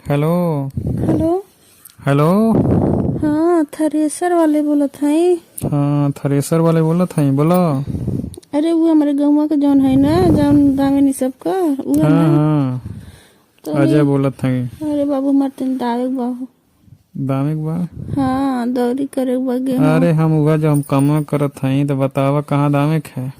Hello. Hello. Hello. हाँ, thresher वाले बोलत हई। हाँ, थ्रेसर वाले बोलत हई, बोलो। अरे वो हमारे गौवा के जौन है ना, जौन दामिनी सबका उहे हाँ ना। हाँ, तो अजय बोलत हई। अरे बाबू हमारे तन दावे के बाबू। दामिक बा। हाँ, दौरी करे के बा गेहूं। अरे हम उगा जो हम कमा करत हई तो बतावा कहाँ दामिक है।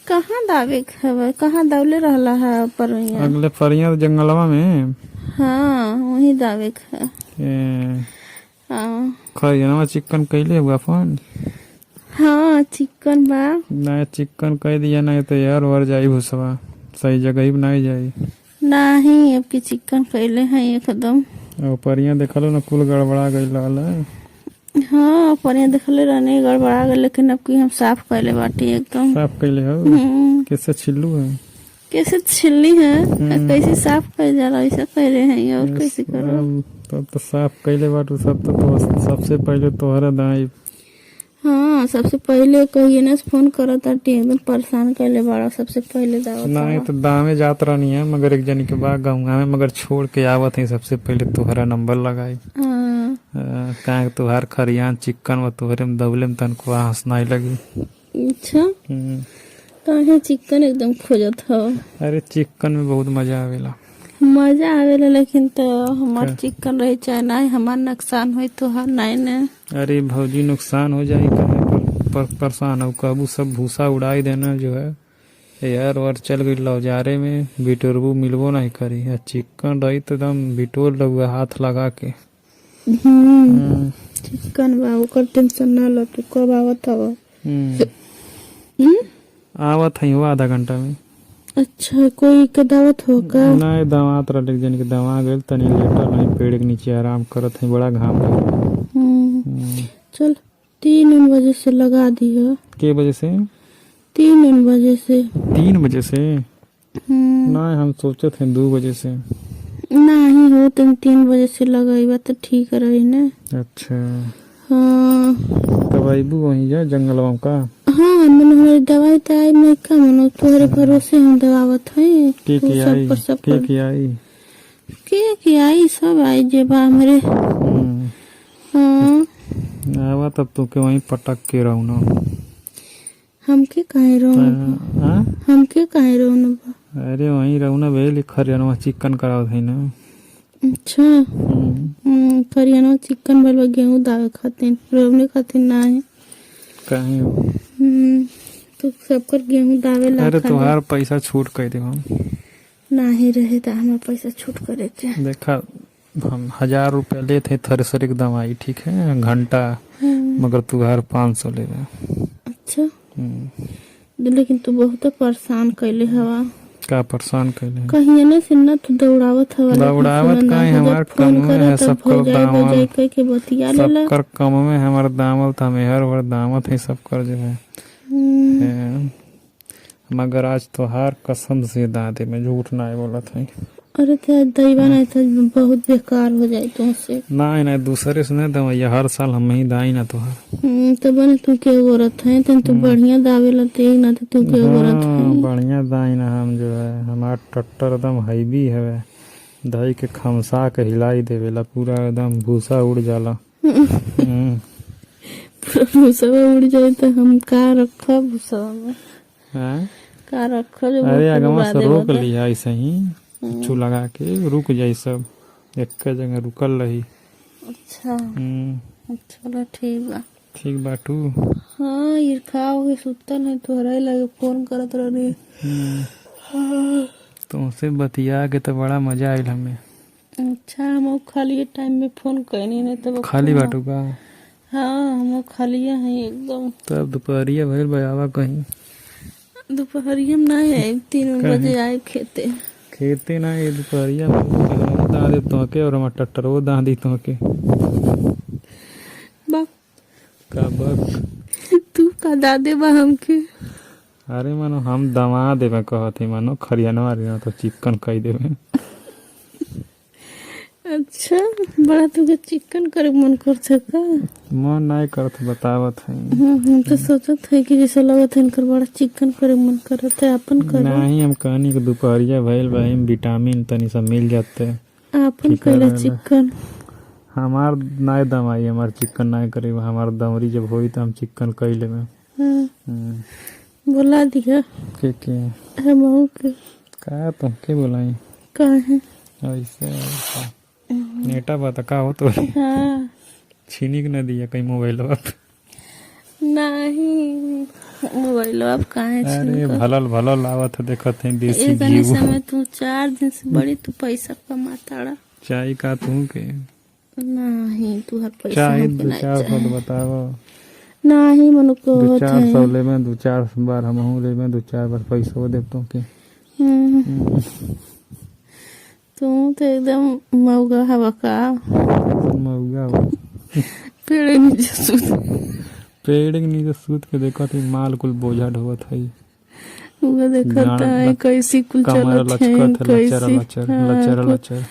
कहाँ दावे के हवे, कहाँ दौले रहला है पर यहाँ। अगले फरिया जंगलवा में। हाँ, वही दावे के है। ए, हाँ खरियानवा चिकन कैले हुआ फोन। हाँ, चिकन बा। ना चिकन कह दिया नहीं तो यार वर जाई भूसवा। सही जगह ही बनाई जाई। नहीं, अब की चिकन कैले हैं एकदम। और परिया देखलो ना कुल गड़बड़ा गई लाल। हाँ, पर देखले रहने गड़बड़ा गए, लेकिन अब की हम साफ कैले बाटी एकदम। साफ कैले हो। कैसे छिल्लू है। कैसे छिलनी है, कैसे साफ कर जाला ऐसा कर रहे हैं और कैसे करो। तब तो साफ कैले बाटू सब तो सबसे पहले तोहरा दाई। हाँ, सबसे पहले कहिए ना फोन करा था, एकदम परेशान कैले बाड़ा सबसे पहले दावत। नहीं तो दामे जात रहनी है मगर एक जनी के बाद गाँव में मगर छोड़ के आवत है सबसे पहले तोहरा नंबर लगाई। कहाँ तुहार खरियान चिकन व तोहरे में दबले में तनको हंसनाई लगी। अच्छा, काहे चिकन एकदम खोजत हो। अरे चिकन में बहुत मजा आवेला। मजा आवेला, लेकिन तो हमार चिकन रही चाहे नहीं, हमार नुकसान हो तो हर नहीं ने। अरे भौजी नुकसान हो जाए कहे पर परेशान हो कहबू सब भूसा उड़ाई देना जो है यार। और चल गई लौजारे में बिटोरबू मिलबो नहीं करी। चिकन रही तो एकदम बिटोर लगे हाथ लगा के। चिकन बा, ओकर टेंशन ना लो। तू कब आवत हवा? आवत है आधा घंटा में। अच्छा, कोई के दावत हो का? नहीं दावत रह जन के दवा गए तनी लेटर नहीं पेड़ के नीचे आराम करत है बड़ा घाम लगे। चल 3 बजे से लगा दियो। के बजे से? 3 बजे से। 3 बजे से? नहीं हम सोचे थे 2 बजे से। नहीं हो, तुम 3 बजे से लगाई तो ठीक रही ना। अच्छा। हाँ, तब अबू वहीं जा जंगलवा का। हाँ, मन हमारी दवाई तो आई नहीं का, मनो तुम्हारे भरोसे हम दवावत है। के आई के आई के आई सब आई जे बा हमारे। हाँ, आवा तब तू के वहीं पटक के रहू ना। हमके काहे रोना? हमके काहे रोना बा? अरे वहीं रहू ना भेल खरियानवा चिकन करावत है ना। अच्छा, खरियानवा चिकन बलवा गेहूं दावे खातिर रोवने खातिर ना है। कहीं तो सबकर गेहूं दावे ला। अरे तुहार पैसा छूट कर दे हम। नहीं रहे तो हमारा पैसा छूट करे के। देखा हम 1000 रुपया लेते थ्रेसर एक दवाई ठीक है घंटा। मगर तुहार 500 ले रहे। अच्छा, लेकिन तू बहुत परेशान कैले हवा। का परेशान कैले? कहीं ना से ना तू दौड़ावत हवा। दौड़ावत कहीं हमार कम में है सबकर दामल। के बतिया लेला सबकर कम में हमार दामल था मेहर वर दामत है सबकर जो है। मगर आज तोहार कसम से दादे में झूठ ना बोला था। अरे तो दैवा नहीं था, बहुत बेकार हो जाए तुमसे। नहीं नहीं दूसरे से नहीं दवाइया हर साल हम ही दाई ना तोहार। तो बने तू के गोरत है तू बढ़िया दावे लते ना तो तू के गोरत है। बढ़िया दाई ना हम जो है हमार टट्टर एकदम हैवी है। दही के खमसा के हिलाई देवेला पूरा एकदम भूसा उड़ जाला। पूरा भूसा उड़ जाए तो हम का रखा भूसा में? का रखा जो? अरे अगवा से रोक लिया ऐसे ही चू लगा के रुक जाई सब एक जगह रुकल रही। अच्छा, चलो ठीक बा। ठीक बाटू। हाँ, ईर्खा हो गई सुतल है तोहरा लगे फोन करत रही। तुमसे बतिया के तो बड़ा मजा आयल हमें। अच्छा, हम खाली टाइम में फोन करनी नहीं तो खाली बाटू का? हाँ, हम खाली है एकदम। तब दोपहरिया भइल बयावा कहीं। दोपहरिया में नहीं आए, 3 बजे आए खेते ना ये दोपहरिया दादी तोहके और हमार टट्टर वो दादी तोहके। तू का दादे बा हमके? अरे मानो हम दवा देवे कहते मानो खरियानवा रे तो चिकन कह देवे। अच्छा, बड़ा तुके चिकन करे मन कर सका? मन नहीं करत बतावत है। हम तो सोचत है कि जैसे लगत है इनकर बड़ा चिकन करे मन करत है अपन करे। नहीं हम कहनी कि दोपहरिया भइल भाई विटामिन तनी सब मिल जाते। आपन की कैला करे चिकन। हमार नाय दम आई हमार चिकन नाय करे हमार दमरी जब होई तो हम चिकन कैले में हाँ, हम्म, बुला दिया के हम के का तुम के बोलाई काहे। ऐसे ऐसा नेटा बता का हो तो हाँ छीनी के न दिया कहीं मोबाइल आप नहीं मोबाइल अब काहे अरे छीन भलल आवत है देखत है देसी एक गने घी समय तू 4 दिन से बड़ी तू पैसा कमाताड़ा। चाय का तू के नहीं तू हर पैसा चाय हमके दो नहीं चार सौ चाहे। बताओ नहीं मनु को दो होत चार है। सौ ले में दो चार बार हम ले में दो चार बार पैसा दे तो के हम्म, तू तो एकदम मौगा हवा का मौगा हो पेड़ नीचे सुत पेड़ के नीचे सूत के देखो तो माल कुल बोझा ढोवत है वो देखता है कैसी कुल कमर चलत है लचकत है लचर कैसी। लचर हाँ, लचर कुल लचर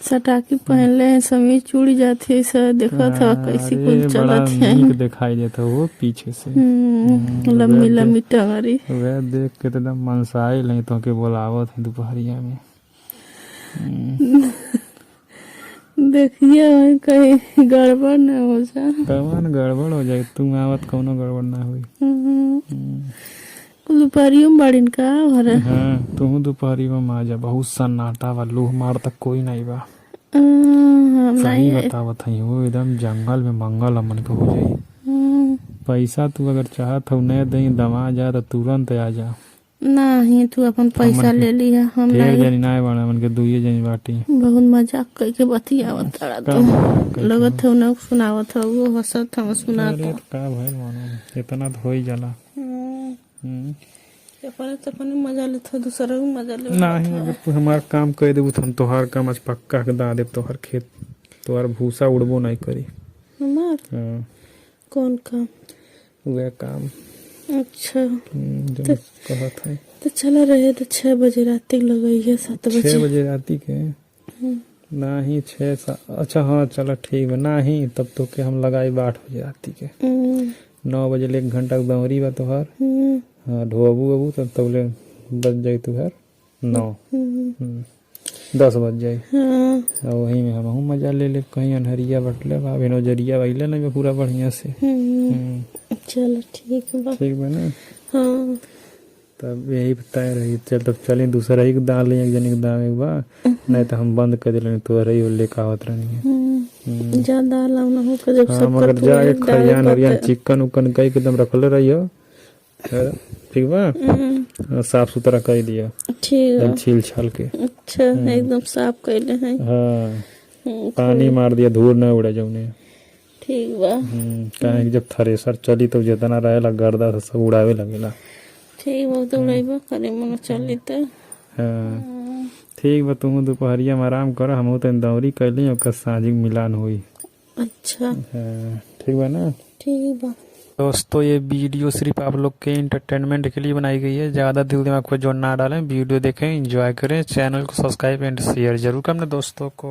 सटाकी पहनले हैं समीज चूड़ी जाती है सब देखा था कैसी कुल अरे बड़ा चलत है। नीक दिखाई देता वो पीछे से लम्बी लम्बी टंगरी। वह देख के तो एकदम मनसाई नहीं तो के बोलावत है दोपहरिया में देखिए वही कहीं गड़बड़ न हो जा। कवन गड़बड़ हो जाए तुम आवत कौनो गड़बड़ ना हुई दोपहरियों में बाड़ीन का भरे। हाँ तुम दोपहरी में आ जा बहुत सन्नाटा बा लूह मार तक कोई नहीं बा हम सही नहीं बतावत है वो एकदम जंगल में मंगल अमन के हो जाई पैसा तू अगर चाहत हो नहीं दही दमा जा तो तुरंत आ जा नहीं तू अपन पैसा ले लिया हम ढेर नहीं। जनी ना बना मन के दुइये जनी बाटी बहुत मजाक करके बतियावत तारा तो लगत है ना सुनावत है वो हंसत हम सुनाता। अरे का भइल मानो इतना तो हो ही जाला अपने तो अपने मजा लेते दूसरा को मजा ले। नहीं अगर तू हमार काम कर देबू तो हम तोहार काम आज पक्का के दा देब तोहार खेत तोहार भूसा उड़बो नहीं करी हमार हाँ कौन काम। वह काम अच्छा जो कहत है तो चला रहे तो 6 बजे रात तक लगई है 7 बजे। 6 बजे राती के नहीं 6 अच्छा हाँ चलो ठीक है नहीं तब तो के हम लगाई 8 बजे राती के 9 बजे ले 1 घंटा दौरी बा तोहार हाँ ढोबू अबू तब तबले बज जाई तू घर 9 10 बज जाई और वही में हम मजा ले ले कहीं अनहरिया बटले बा नजरिया बहिले ना पूरा बढ़िया से चलो ठीक बा। ठीक बा ना हाँ तब यही बताए रही चल तब चले दूसरा ही दाल एक जनी के दाम एक बा नहीं तो हम बंद कर दिले तो रही हो लेके आवत रहनी ज्यादा लाव ना हो के जब हाँ सब मगर जाके खरियान हरियान चिकन उकन कई एकदम रखले रहियो ठीक बा साफ सुथरा कर दिया ठीक है। छील छाल के अच्छा एकदम साफ कैले हैं। हाँ पानी मार दिया धूल न उड़े जौने ठीक बा। काहे कि जब थ्रेसर चली तो जितना रहेला गर्दा से सब उड़ावे लगेला ठीक बा तो उड़ाइबा करे मन चली तो। हाँ ठीक बा तुम दोपहरिया में आराम कर हम तो दौरी कैली ओकर साँझी मिलान हुई। अच्छा हाँ ठीक बा ना ठीक बा। दोस्तों ये वीडियो सिर्फ आप लोग के इंटरटेनमेंट के लिए बनाई गई है ज़्यादा दिल दिमाग को जोड़ ना डालें वीडियो देखें एंजॉय करें चैनल को सब्सक्राइब एंड शेयर जरूर करना दोस्तों को।